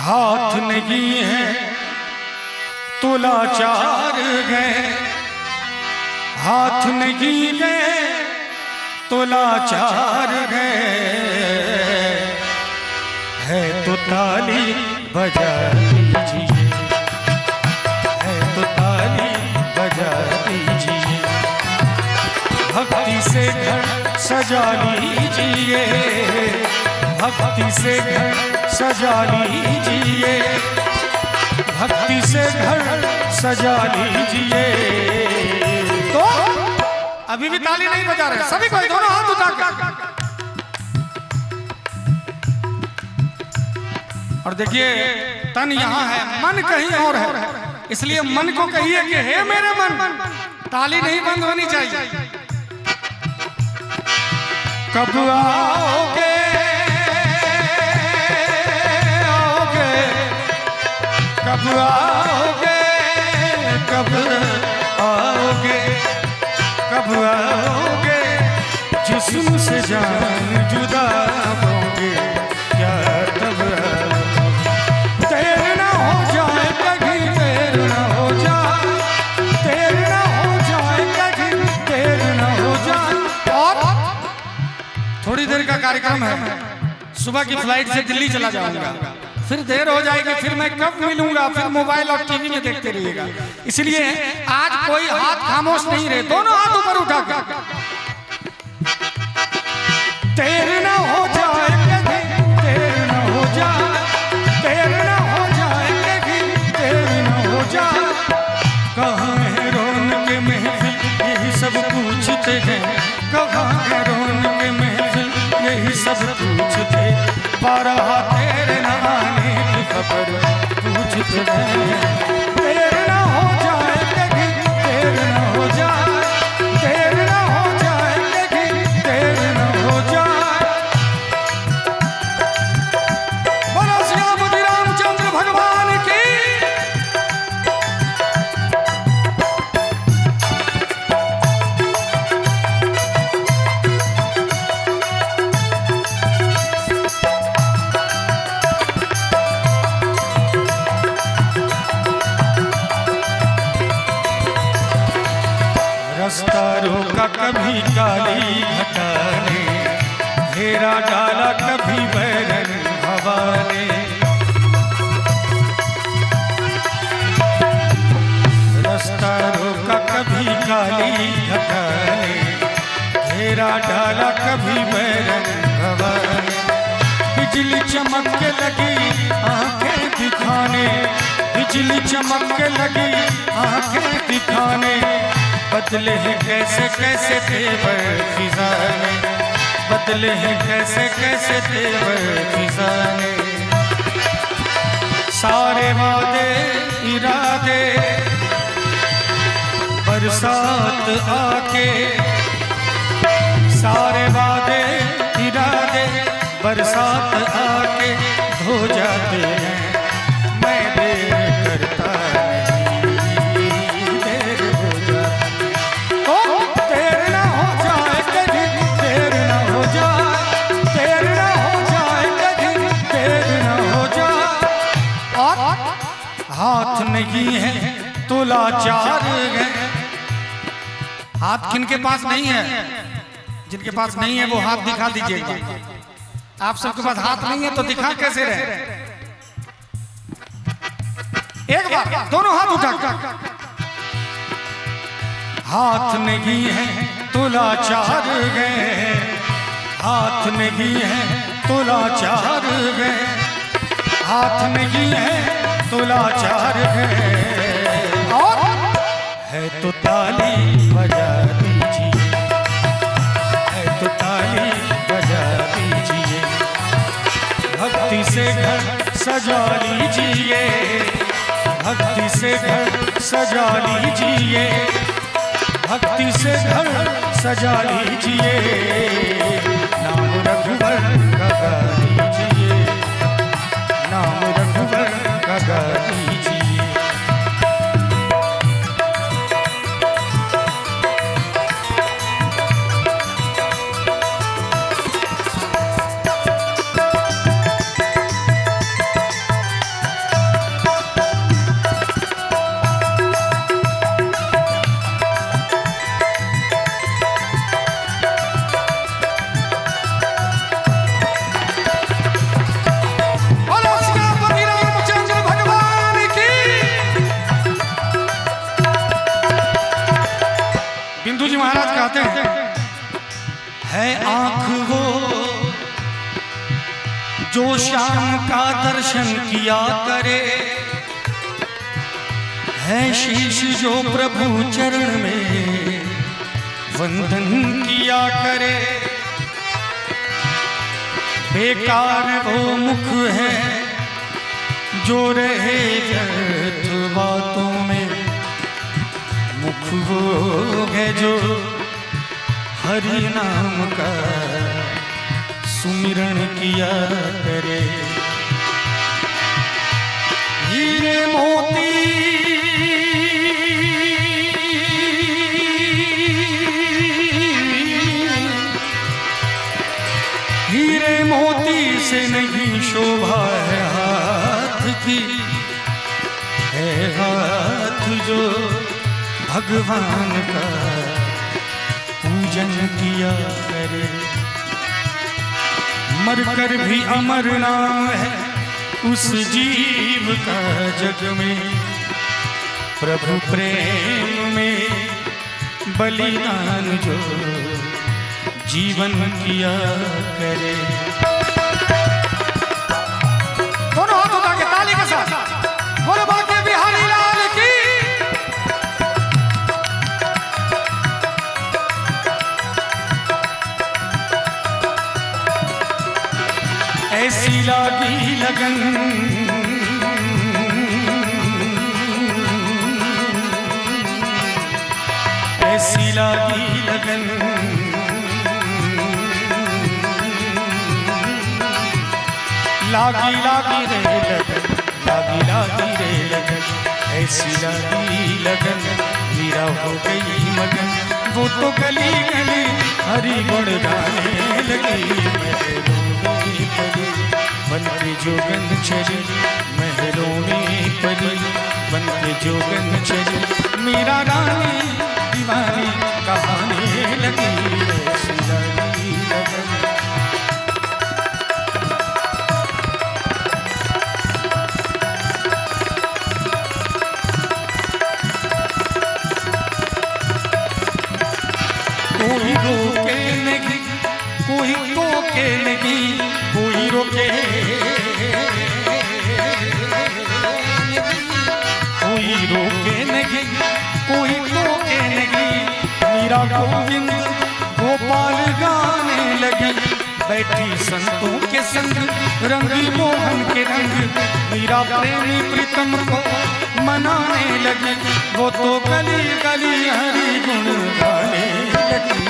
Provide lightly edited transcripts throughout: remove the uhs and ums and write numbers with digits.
हाथ नहीं है तो लाचार गए, हाथ नहीं है तो लाचार गए, है तो ताली बजा दीजिए, है तो ताली बजा दीजिए, भक्ति से घर सजा लीजिए, भक्ति से घर सजा लीजिए, भक्ति से घर सजा लीजिए। तो अभी भी ताली नहीं बजा रहे सभी कोई, दोनों हाथ उठाकर। और देखिए तन यहाँ है, मन कहीं और है, इसलिए मन को कहिए कि हे मेरे मन, ताली नहीं बंद होनी चाहिए। कब आओगे कब आओगे, कब आओगे, कब आओगे, जिस्म से जान जुदा होगे, क्या तब देर ना हो जाए कहीं, देर ना हो जाए, देर ना हो जाए कहीं, देर ना हो जाए। और थोड़ी देर का कार्यक्रम है, सुबह की फ्लाइट से दिल्ली चला जाऊंगा, फिर देर हो जाएगी, फिर मैं कब मिलूंगा, फिर मोबाइल और टीवी में देखते रहिएगा। इसलिए आज कोई हाथ खामोश नहीं रहे, दोनों हाथ ऊपर उठाकर। देर ना हो जाए कहीं, देर ना हो जाए, देर ना हो जाए कहीं, देर ना हो जाए। कहाँ है रौनक महफिल, यही सब पूछते हैं, कहाँ है रौनक महफिल, यही सब पूछते, बारह तेरे ना आने की खबर पूछते हैं। देर ना हो जाए कहीं, देर ना हो जाए, देर ना हो जाए कहीं, देर ना हो जाए। बोलो श्यामति रामचंद्र भगवान की। रास्ता रोका कभी काली घटा ने, घेरा डाला कभी बैरन हवा ने, रास्ता रोका कभी काली घटा ने, घेरा डाला कभी बैरन हवा ने। बिजली चमक के लगी आंखें दिखाने, बिजली चमक के लगी आंखें दिखाने, बदले हैं कैसे कैसे तेवर फिजा ने, बदले हैं कैसे कैसे तेवर फिजा ने। सारे वादे इरादे बरसात आके, सारे वादे इरादे बरसात आके धो जाते हैं। मैं देर करता नहीं, देर हो जाती, ओ देर ना हो जाए कहीं, देर ना हो जाए, देर ना हो जाए कहीं, देर ना हो जाए। और हाथ नहीं है तो लाचार है, हाथ किनके पास नहीं है, जिनके पास नहीं है वो हाथ दिखा दीजिएगा। आप सबके पास हाथ नहीं है तो दिखा कैसे रहे? एक बार दोनों हाथ उठा। हाथ नहीं है तो लाचार गए, हाथ नहीं है तो लाचार गए, हाथ नहीं है तो लाचार गए। और है तो ताली बजा दीजिए, है तो ताली बजा दीजिए, भक्ति से घर सजा लीजिए, भक्ति से घर सजा लीजिए, भक्ति से घर सजा लीजिए। नाम रघुवर का गा लीजिए, नाम रघुवर का गा लीजिए। है आंख वो जो श्याम का दर्शन किया करे, है शीश जो प्रभु चरण में वंदन किया करे। बेकार वो मुख है जो रहे व्यर्थ बातों में, मुख वो है जो हरि नाम का सुमिरन किया करे। हीरे मोती हीरे मोती से नहीं शोभा है हाथ की, है हाथ जो भगवान का पूजन किया करे। मरकर भी अमर नाम है उस जीव का जग में, प्रभु प्रेम में बलिदान जो जीवन किया करे। दोनों हाथ उठा के ताली के साथ बोलो बाके बिहारी लाल की। ऐसी लागी लगन ऐसी लागी लगन लागी लागी रे लगन, लागी लागी रे लगन, ऐसी लागी लगन मीरा हो गई मगन। वो तो गली गली हरि गुण गाने लगी, बन के जोगन चली महलों में पली, बन के जोगन चली मीरा रानी दीवानी कहानी लगी। ऐसी लागी लगन कोई रोके नहीं, कोई टोके नहीं, कोई रोके कोई रोके नहीं, कोई टोके नहीं। मीरा गोविंद गोपाल गाने लगी, बैठी संतों के संग रंगी मोहन के रंग। मीरा प्रेमी प्रीतम को मनाने लगी, वो तो गली गली हरि गुण गाने लगी।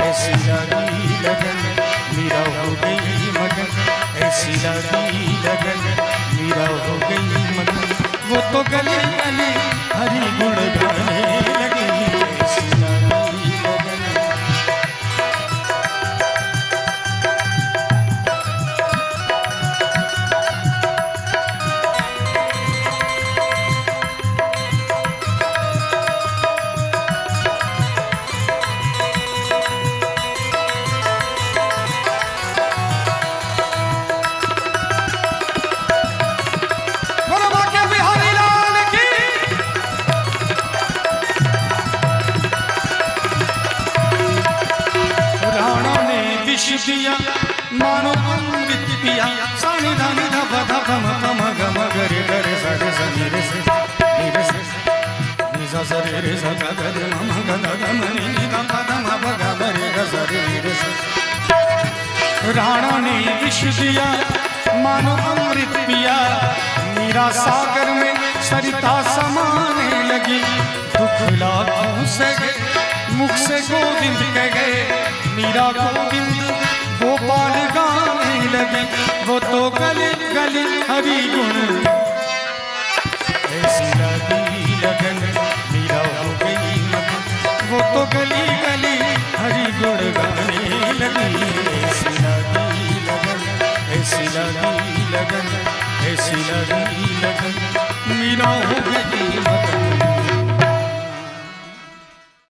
ऐसी लागी लगन मीरा हो गई मगन, ऐसी लागी लगन मीरा हो गई मगन। वो तो गली गली हरि गुण गाने लगी। ऐसी लागी लगन दिया मानो अमृत पिया, सानी धानी धप धप मम गम गरे गरे सरे सनी रे से रे से निसा सरे रे सा गा रे मम ग ग मनी नि ग प ध म प ग रे ग सरे रे से। राणा ने विष दिया मानो अमृत पिया, मीरा सागर में सरिता समाने लगी। दुख लाखों से मुख से गोविंद कह गए, मीरा गोविंद गोपाल गाने लगी। वो तो गली गली हरि गुण, ऐसी लागी लगन मीरा हो गई मगन। वो तो गली गली हरि गुण गाने लगी। ऐसी लागी लगन, ऐसी लागी लगन, ऐसी लागी लगन।